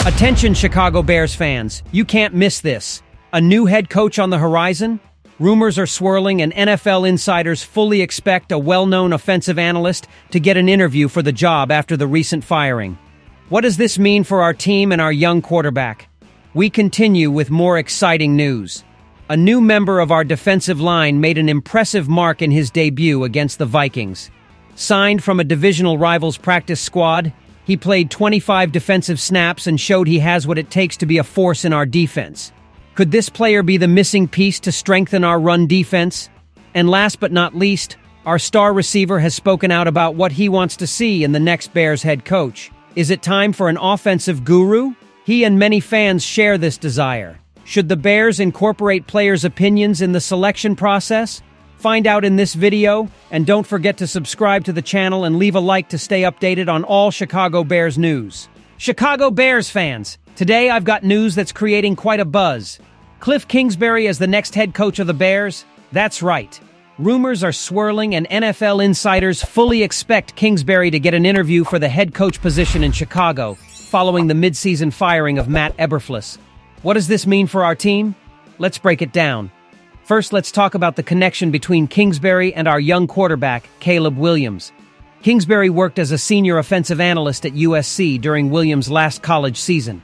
Attention, Chicago Bears fans. You can't miss this. A new head coach on the horizon? Rumors are swirling, and NFL insiders fully expect a well-known offensive analyst to get an interview for the job after the recent firing. What does this mean for our team and our young quarterback? We continue with more exciting news. A new member of our defensive line made an impressive mark in his debut against the Vikings. Signed from a divisional rival's practice squad, he played 25 defensive snaps and showed he has what it takes to be a force in our defense. Could this player be the missing piece to strengthen our run defense? And last but not least, our star receiver has spoken out about what he wants to see in the next Bears head coach. Is it time for an offensive guru? He and many fans share this desire. Should the Bears incorporate players' opinions in the selection process? Find out in this video, and don't forget to subscribe to the channel and leave a like to stay updated on all Chicago Bears news. Chicago Bears fans, today I've got news that's creating quite a buzz. Cliff Kingsbury as the next head coach of the Bears? That's right. Rumors are swirling, and NFL insiders fully expect Kingsbury to get an interview for the head coach position in Chicago, following the mid-season firing of Matt Eberflus. What does this mean for our team? Let's break it down. First, let's talk about the connection between Kingsbury and our young quarterback, Caleb Williams. Kingsbury worked as a senior offensive analyst at USC during Williams' last college season.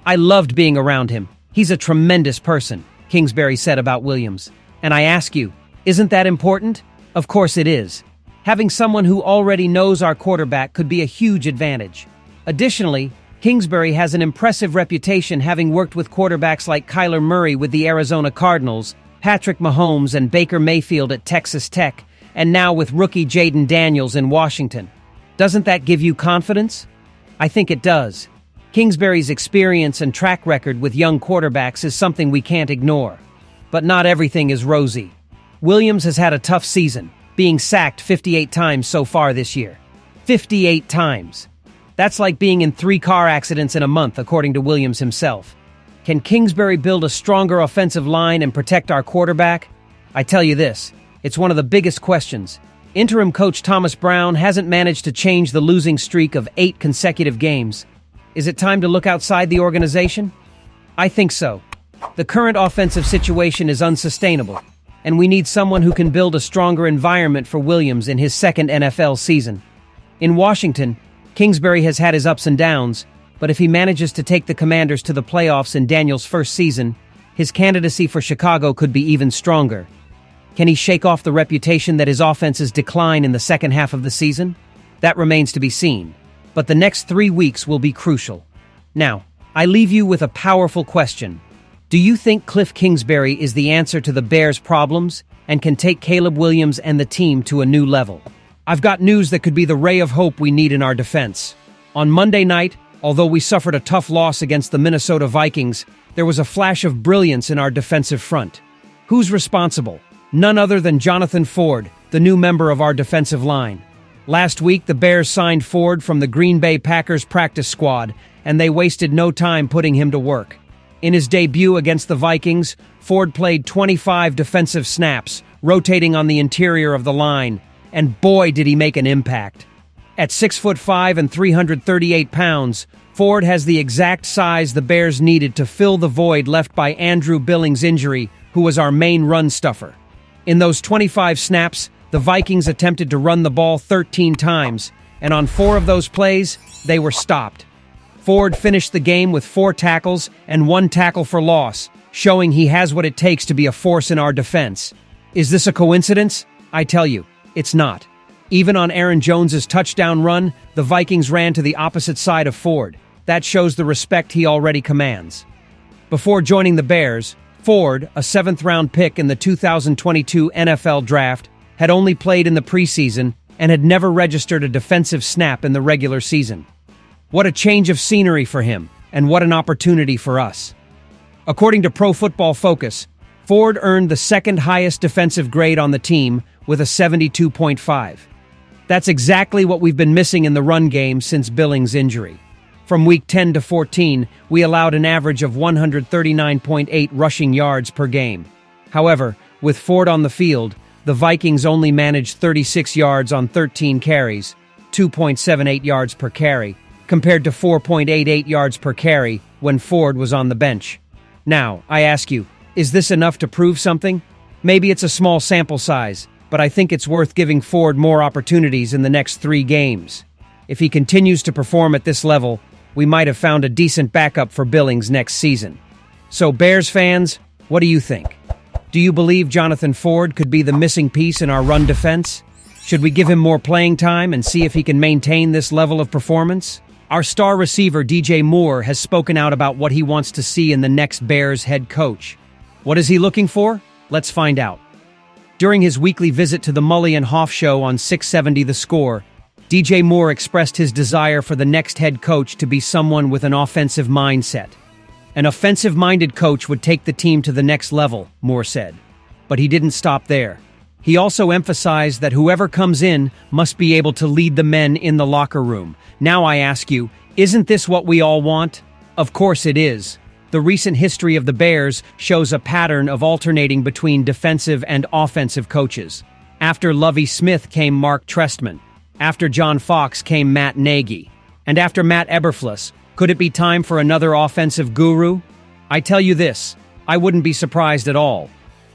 I loved being around him. He's a tremendous person, Kingsbury said about Williams. And I ask you, isn't that important? Of course it is. Having someone who already knows our quarterback could be a huge advantage. Additionally, Kingsbury has an impressive reputation, having worked with quarterbacks like Kyler Murray with the Arizona Cardinals, Patrick Mahomes and Baker Mayfield at Texas Tech, and now with rookie Jaden Daniels in Washington. Doesn't that give you confidence? I think it does. Kingsbury's experience and track record with young quarterbacks is something we can't ignore. But not everything is rosy. Williams has had a tough season, being sacked 58 times so far this year. 58 times. That's like being in 3 car accidents in a month, according to Williams himself. Can Kingsbury build a stronger offensive line and protect our quarterback? I tell you this, it's one of the biggest questions. Interim coach Thomas Brown hasn't managed to change the losing streak of 8 consecutive games. Is it time to look outside the organization? I think so. The current offensive situation is unsustainable, and we need someone who can build a stronger environment for Williams in his second NFL season. In Washington, Kingsbury has had his ups and downs, but if he manages to take the Commanders to the playoffs in Daniel's first season, his candidacy for Chicago could be even stronger. Can he shake off the reputation that his offenses decline in the second half of the season? That remains to be seen, but the next 3 weeks will be crucial. Now, I leave you with a powerful question. Do you think Cliff Kingsbury is the answer to the Bears' problems and can take Caleb Williams and the team to a new level? I've got news that could be the ray of hope we need in our defense. On Monday night, although we suffered a tough loss against the Minnesota Vikings, there was a flash of brilliance in our defensive front. Who's responsible? None other than Jonathan Ford, the new member of our defensive line. Last week, the Bears signed Ford from the Green Bay Packers practice squad, and they wasted no time putting him to work. In his debut against the Vikings, Ford played 25 defensive snaps, rotating on the interior of the line, and boy did he make an impact. At 6'5" and 338 pounds, Ford has the exact size the Bears needed to fill the void left by Andrew Billings' injury, who was our main run stuffer. In those 25 snaps, the Vikings attempted to run the ball 13 times, and on 4 of those plays, they were stopped. Ford finished the game with 4 tackles and 1 tackle for loss, showing he has what it takes to be a force in our defense. Is this a coincidence? I tell you, it's not. Even on Aaron Jones's touchdown run, the Vikings ran to the opposite side of Ford. That shows the respect he already commands. Before joining the Bears, Ford, a 7th-round pick in the 2022 NFL Draft, had only played in the preseason and had never registered a defensive snap in the regular season. What a change of scenery for him, and what an opportunity for us. According to Pro Football Focus, Ford earned the 2nd highest defensive grade on the team with a 72.5. That's exactly what we've been missing in the run game since Billings' injury. From Week 10 to 14, we allowed an average of 139.8 rushing yards per game. However, with Ford on the field, the Vikings only managed 36 yards on 13 carries, 2.78 yards per carry, compared to 4.88 yards per carry when Ford was on the bench. Now, I ask you, is this enough to prove something? Maybe it's a small sample size, but I think it's worth giving Ford more opportunities in the next 3 games. If he continues to perform at this level, we might have found a decent backup for Billings next season. So, Bears fans, what do you think? Do you believe Jonathan Ford could be the missing piece in our run defense? Should we give him more playing time and see if he can maintain this level of performance? Our star receiver, DJ Moore, has spoken out about what he wants to see in the next Bears head coach. What is he looking for? Let's find out. During his weekly visit to the Mully and Hoff show on 670 The Score, DJ Moore expressed his desire for the next head coach to be someone with an offensive mindset. An offensive-minded coach would take the team to the next level, Moore said. But he didn't stop there. He also emphasized that whoever comes in must be able to lead the men in the locker room. Now I ask you, isn't this what we all want? Of course it is. The recent history of the Bears shows a pattern of alternating between defensive and offensive coaches. After Lovie Smith came Mark Trestman. After John Fox came Matt Nagy. And after Matt Eberflus, could it be time for another offensive guru? I tell you this, I wouldn't be surprised at all.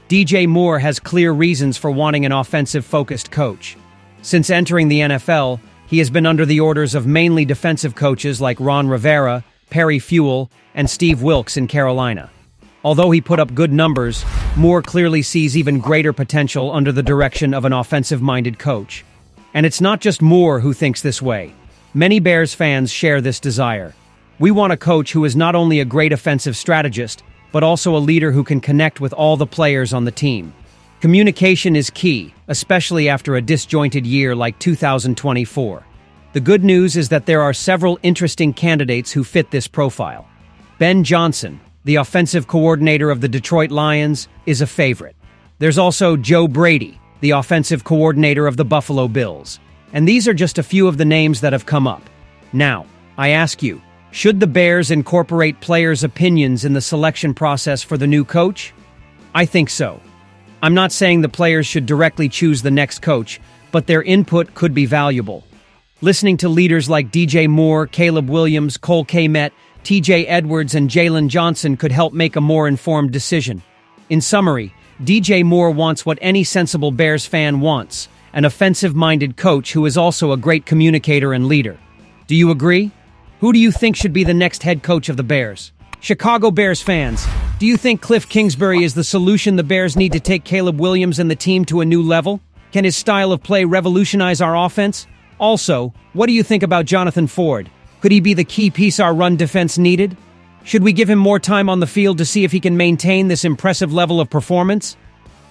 DJ Moore has clear reasons for wanting an offensive-focused coach. Since entering the NFL, he has been under the orders of mainly defensive coaches like Ron Rivera, Perry Fewell, and Steve Wilkes in Carolina. Although he put up good numbers, Moore clearly sees even greater potential under the direction of an offensive-minded coach. And it's not just Moore who thinks this way. Many Bears fans share this desire. We want a coach who is not only a great offensive strategist, but also a leader who can connect with all the players on the team. Communication is key, especially after a disjointed year like 2024. The good news is that there are several interesting candidates who fit this profile. Ben Johnson, the offensive coordinator of the Detroit Lions, is a favorite. There's also Joe Brady, the offensive coordinator of the Buffalo Bills. And these are just a few of the names that have come up. Now, I ask you, should the Bears incorporate players' opinions in the selection process for the new coach? I think so. I'm not saying the players should directly choose the next coach, but their input could be valuable. Listening to leaders like DJ Moore, Caleb Williams, Cole Kmet, TJ Edwards, and Jalen Johnson could help make a more informed decision. In summary, DJ Moore wants what any sensible Bears fan wants, an offensive-minded coach who is also a great communicator and leader. Do you agree? Who do you think should be the next head coach of the Bears? Chicago Bears fans, do you think Cliff Kingsbury is the solution the Bears need to take Caleb Williams and the team to a new level? Can his style of play revolutionize our offense? Also, what do you think about Jonathan Ford? Could he be the key piece our run defense needed? Should we give him more time on the field to see if he can maintain this impressive level of performance?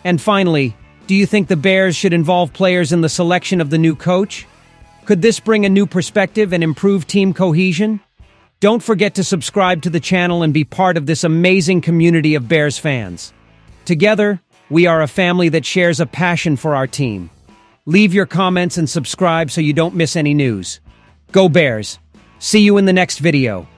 And finally, do you think the Bears should involve players in the selection of the new coach? Could this bring a new perspective and improve team cohesion? Don't forget to subscribe to the channel and be part of this amazing community of Bears fans. Together, we are a family that shares a passion for our team. Leave your comments and subscribe so you don't miss any news. Go Bears! See you in the next video.